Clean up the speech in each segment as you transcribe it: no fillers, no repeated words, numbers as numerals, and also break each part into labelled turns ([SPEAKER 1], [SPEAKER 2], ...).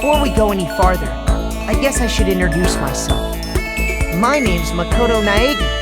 [SPEAKER 1] Before we go any farther, I guess I should introduce myself. My name's Makoto Naegi.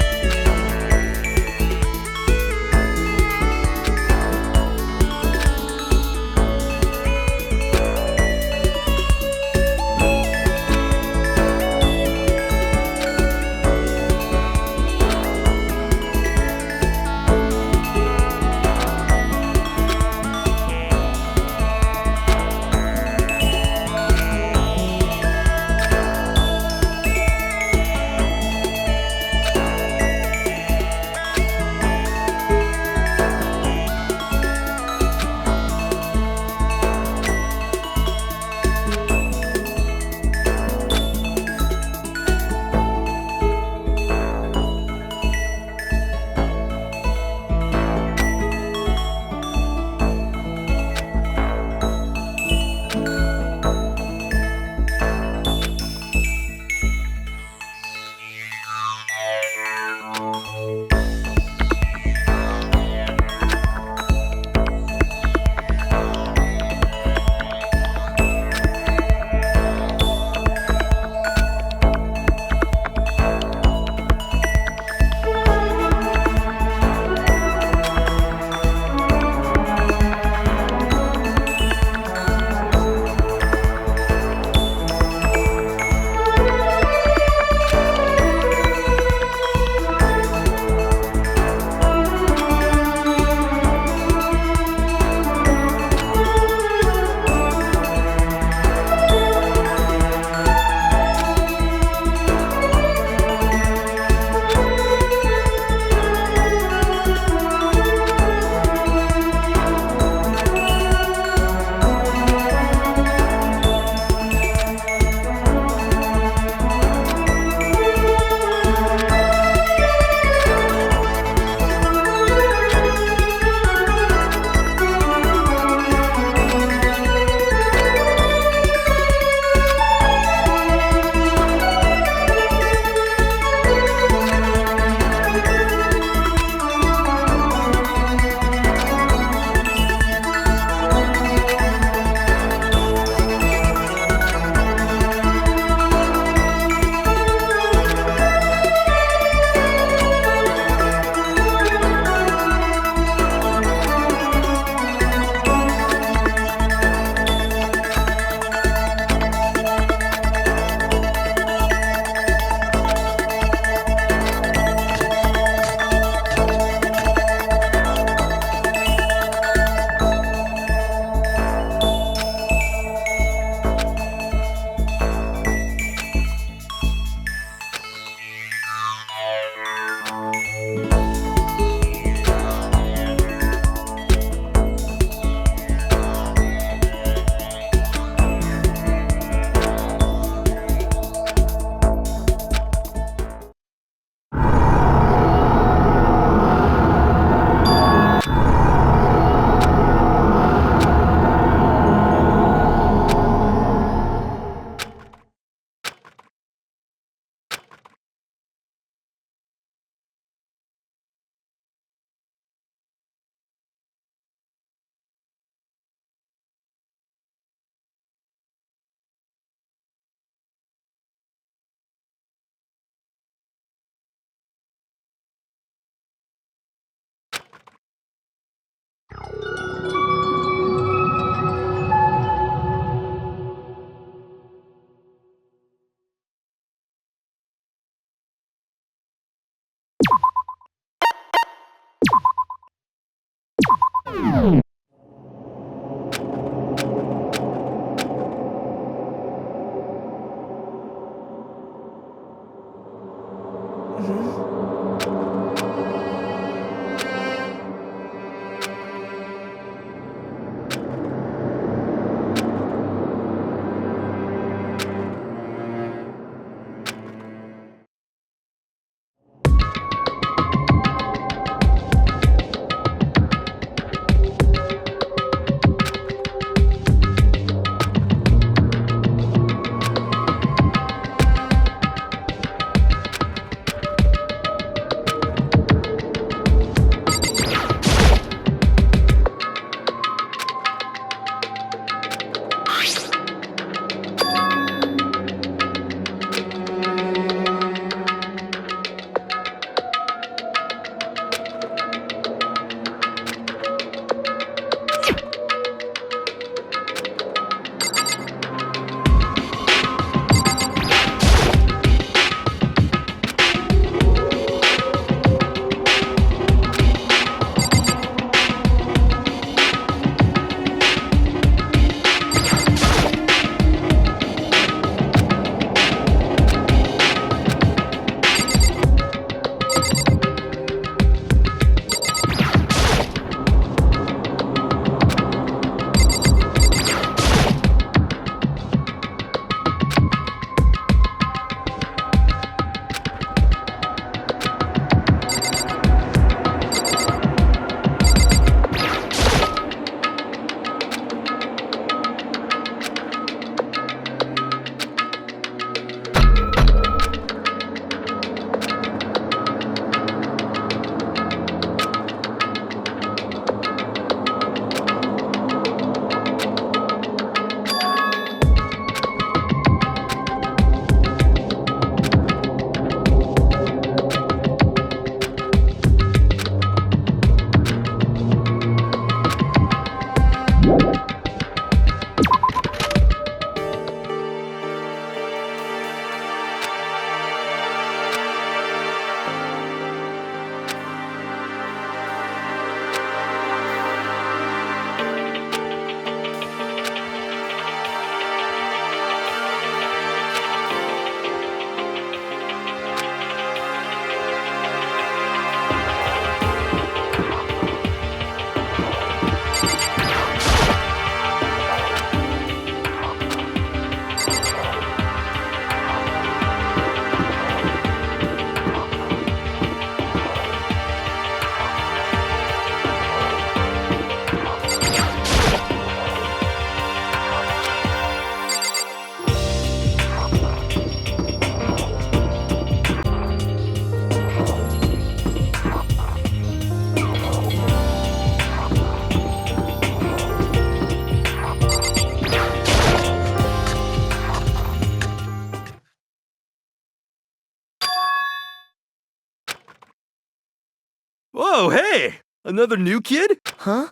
[SPEAKER 2] Whoa, hey! Another new kid?
[SPEAKER 1] Huh?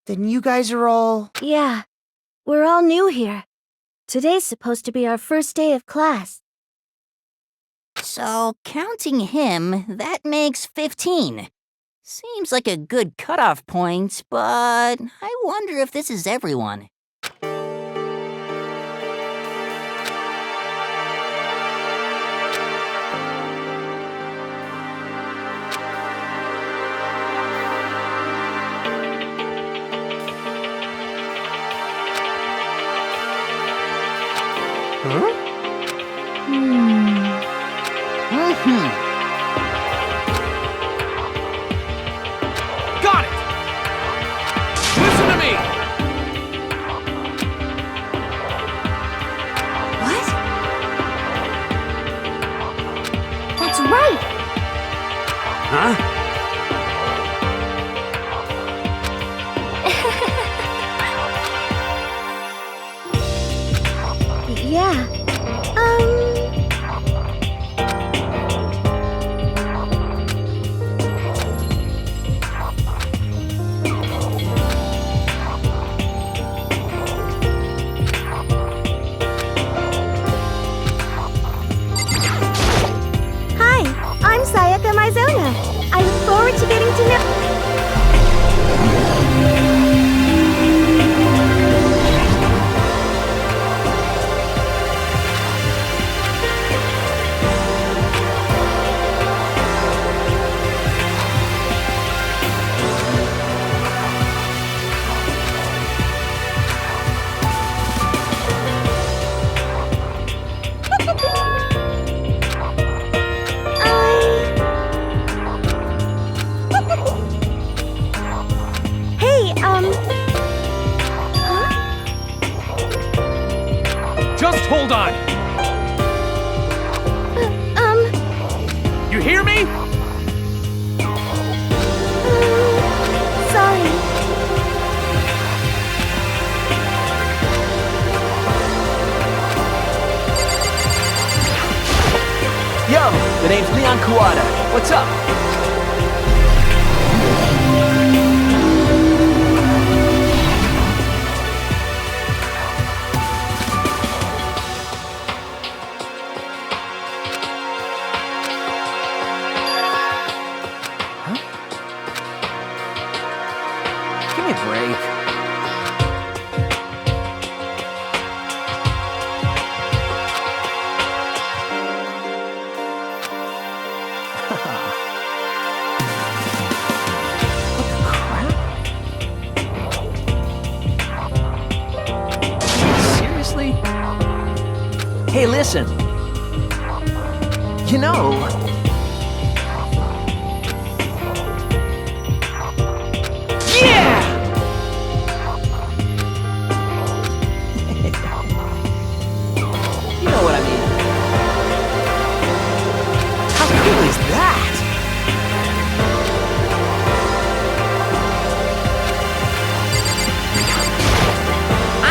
[SPEAKER 1] Then you guys are all...
[SPEAKER 3] Yeah, we're all new here. Today's supposed to be our first day of class.
[SPEAKER 4] So, counting him, that makes 15. Seems like a good cutoff point, but I wonder if this is everyone.
[SPEAKER 2] Huh? Got it! Listen to me!
[SPEAKER 3] What? That's right!
[SPEAKER 2] Huh?
[SPEAKER 3] Yeah.
[SPEAKER 2] hold on! You hear me?
[SPEAKER 3] Sorry.
[SPEAKER 5] Yo, the name's Leon Kuwata. What's up?
[SPEAKER 1] Give me a break.
[SPEAKER 5] Seriously? Hey, listen. You know... Yeah! You know what I mean. How cool is that?
[SPEAKER 4] I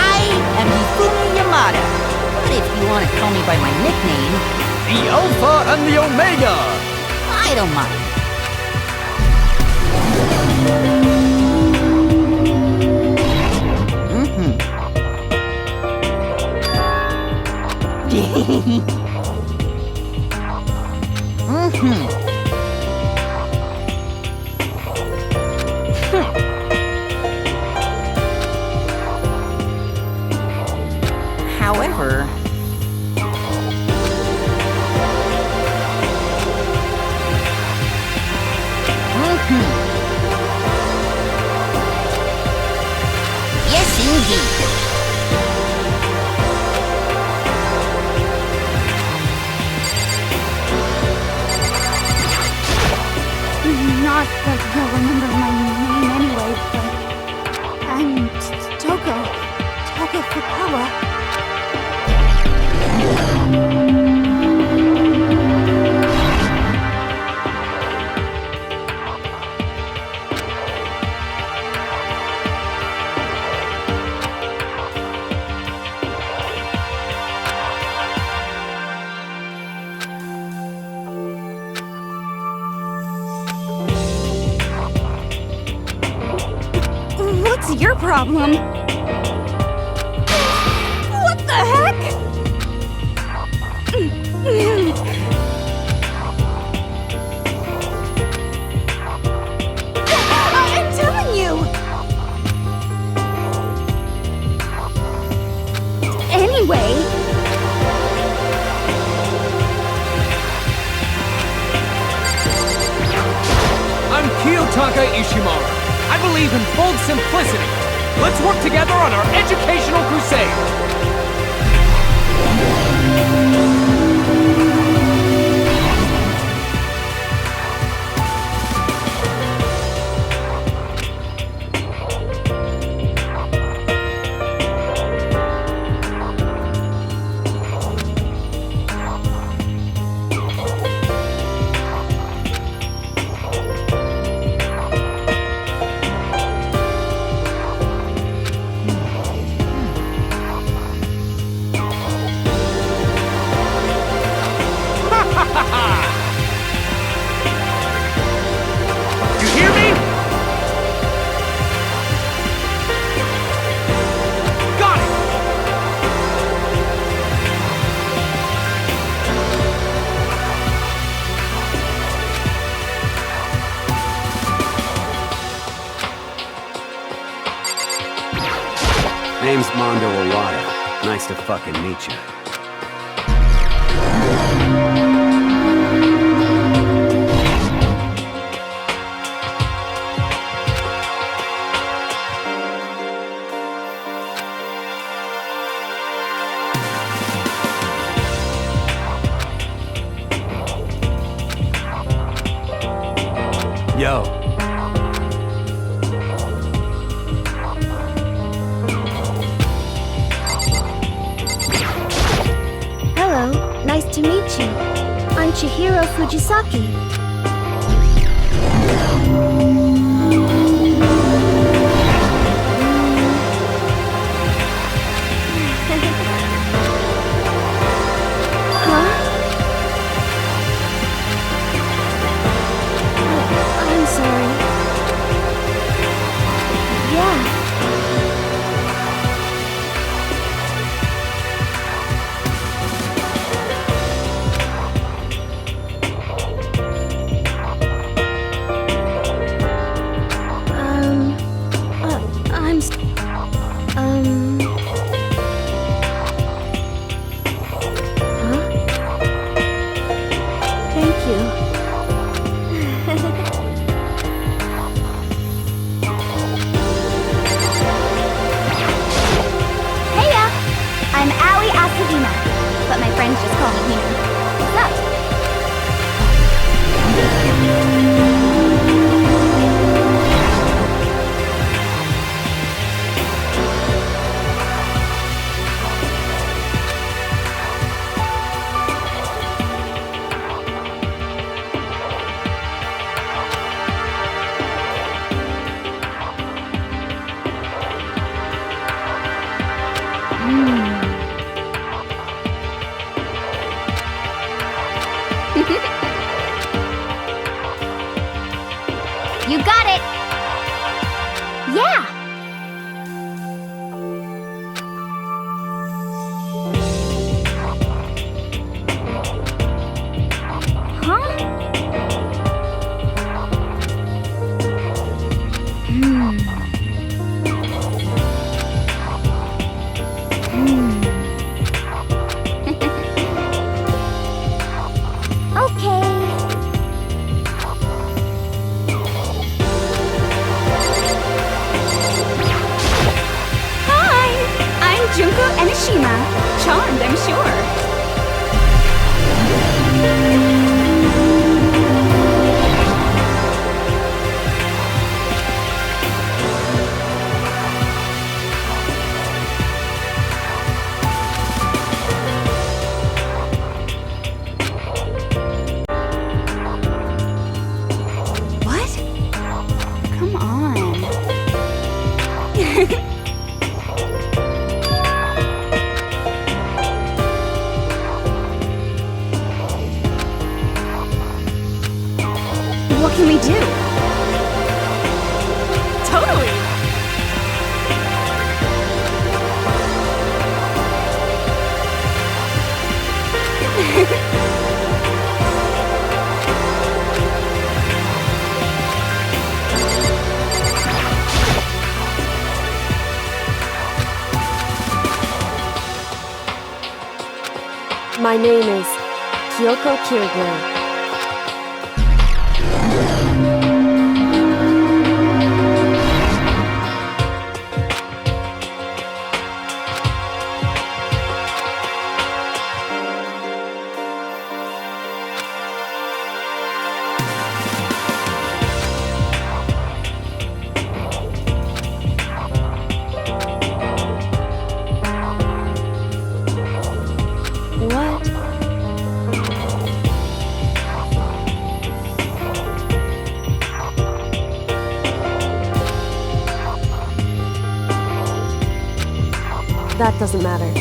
[SPEAKER 4] am Hifumi Yamada. But if you want to call me by my nickname,
[SPEAKER 2] The Alpha and the Omega!
[SPEAKER 4] I don't mind. However, yes, indeed.
[SPEAKER 3] Not that you'll remember my name anyway, but I'm Toga Fukawa. What's your problem? What the heck? I'm telling you! Anyway...
[SPEAKER 2] I'm Kiyotaka Ishimara. I believe in bold simplicity. Let's work together on our educational crusade. You hear me? Got it!
[SPEAKER 6] Name's Mondo Iwata. Nice to fucking meet you. Yo.
[SPEAKER 3] you? I'm Chihiro Fujisaki. Huh? I'm sorry. Yeah. I'm Huh? Thank you.
[SPEAKER 7] Heya! I'm Aoi Asahina, but my friends just call me Hina. What's up? You got it! Yeah! Huh? Okay. Hi! I'm Junko Enoshima. Charmed, I'm sure. What? Come on. What can we do? Totally!
[SPEAKER 3] My name is Kyoko Kirigiri. What? That doesn't matter.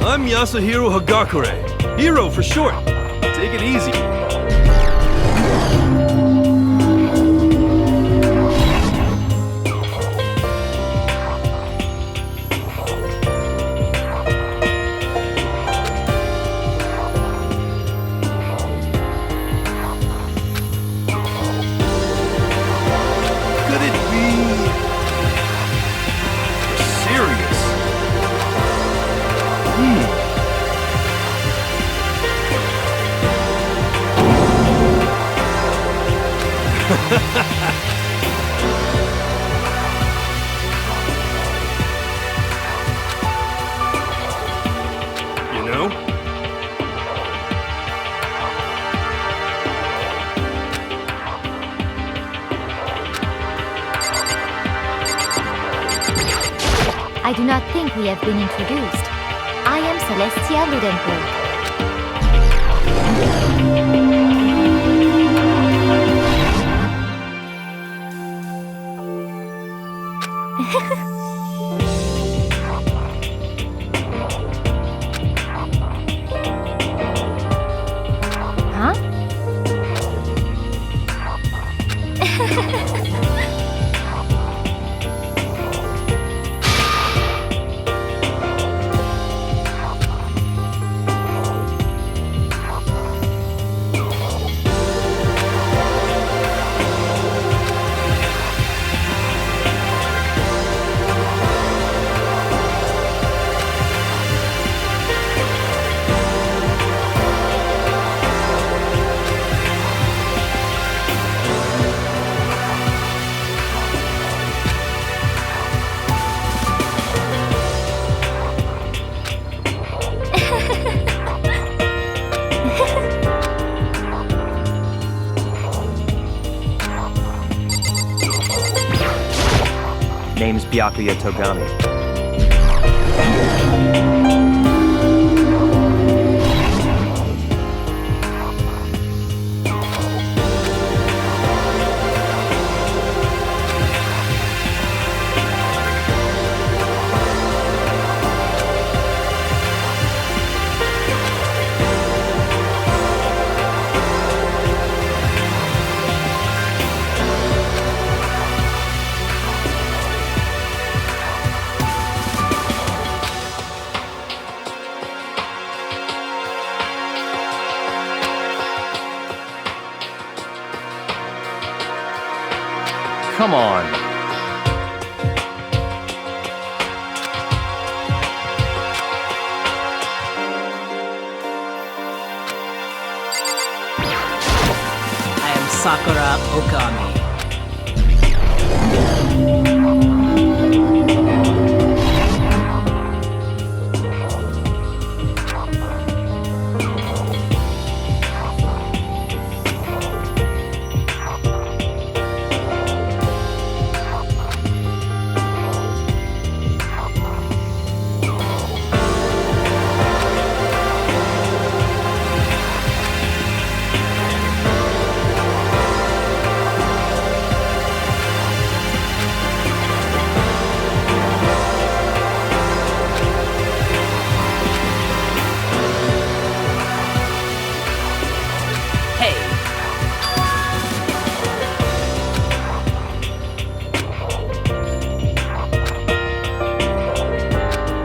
[SPEAKER 8] I'm Yasuhiro Hagakure. Hero for short. Take it easy. Could it be serious?
[SPEAKER 7] I do not think we have been introduced. I am Celestia Ludenberg.
[SPEAKER 3] Huh?
[SPEAKER 5] Name's Byakuya Togami. Come on.
[SPEAKER 9] I am Sakura Okami.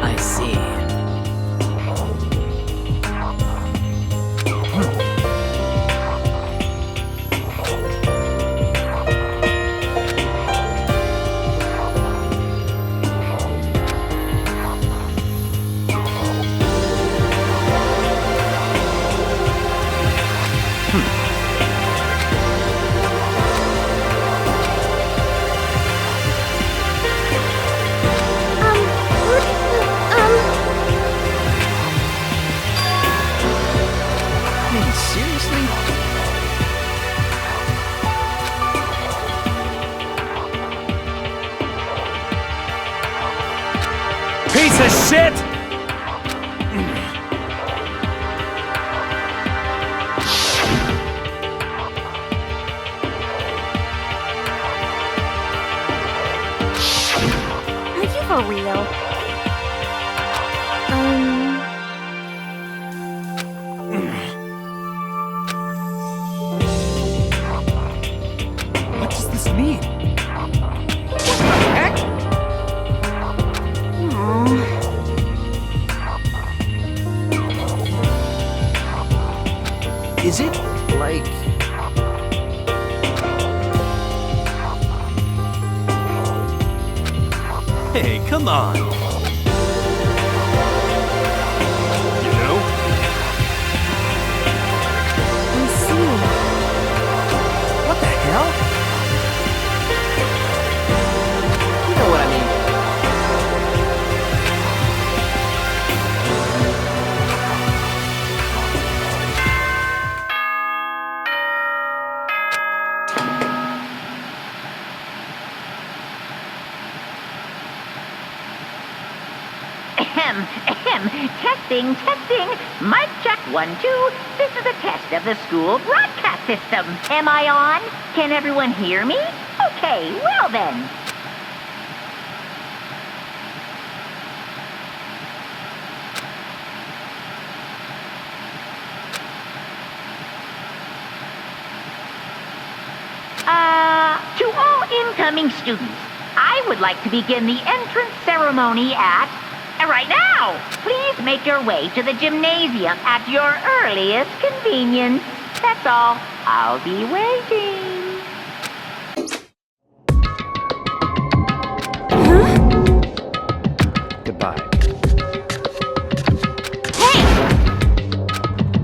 [SPEAKER 9] I see.
[SPEAKER 1] Seriously?
[SPEAKER 2] Piece of shit!
[SPEAKER 3] Are you for real?
[SPEAKER 2] What does this mean? What the heck?
[SPEAKER 5] Is it like...
[SPEAKER 8] Hey, come on. You know?
[SPEAKER 3] I see.
[SPEAKER 5] What the hell? You know what I mean.
[SPEAKER 10] Testing, testing. Mic check 1, 2. This is a test of the school broadcast system. Am I on? Can everyone hear me? Okay, well then. To all incoming students, I would like to begin the entrance ceremony right now. Please make your way to the gymnasium at your earliest convenience. That's all. I'll be waiting.
[SPEAKER 6] Goodbye.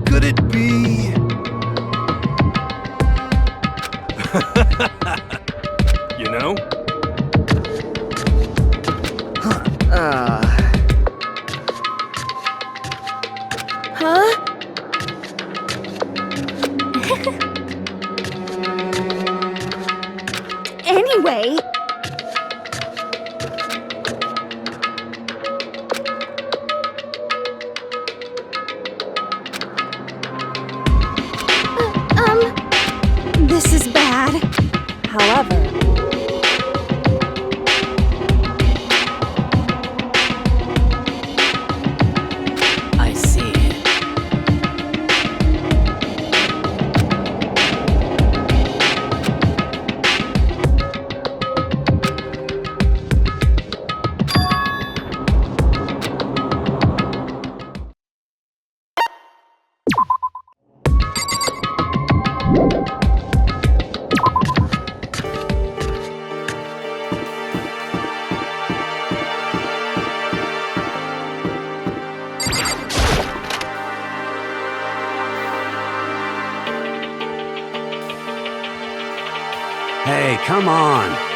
[SPEAKER 8] Could it be? You know?
[SPEAKER 3] Huh? Anyway... This is bad. However...
[SPEAKER 9] I see.
[SPEAKER 6] Hey, come on.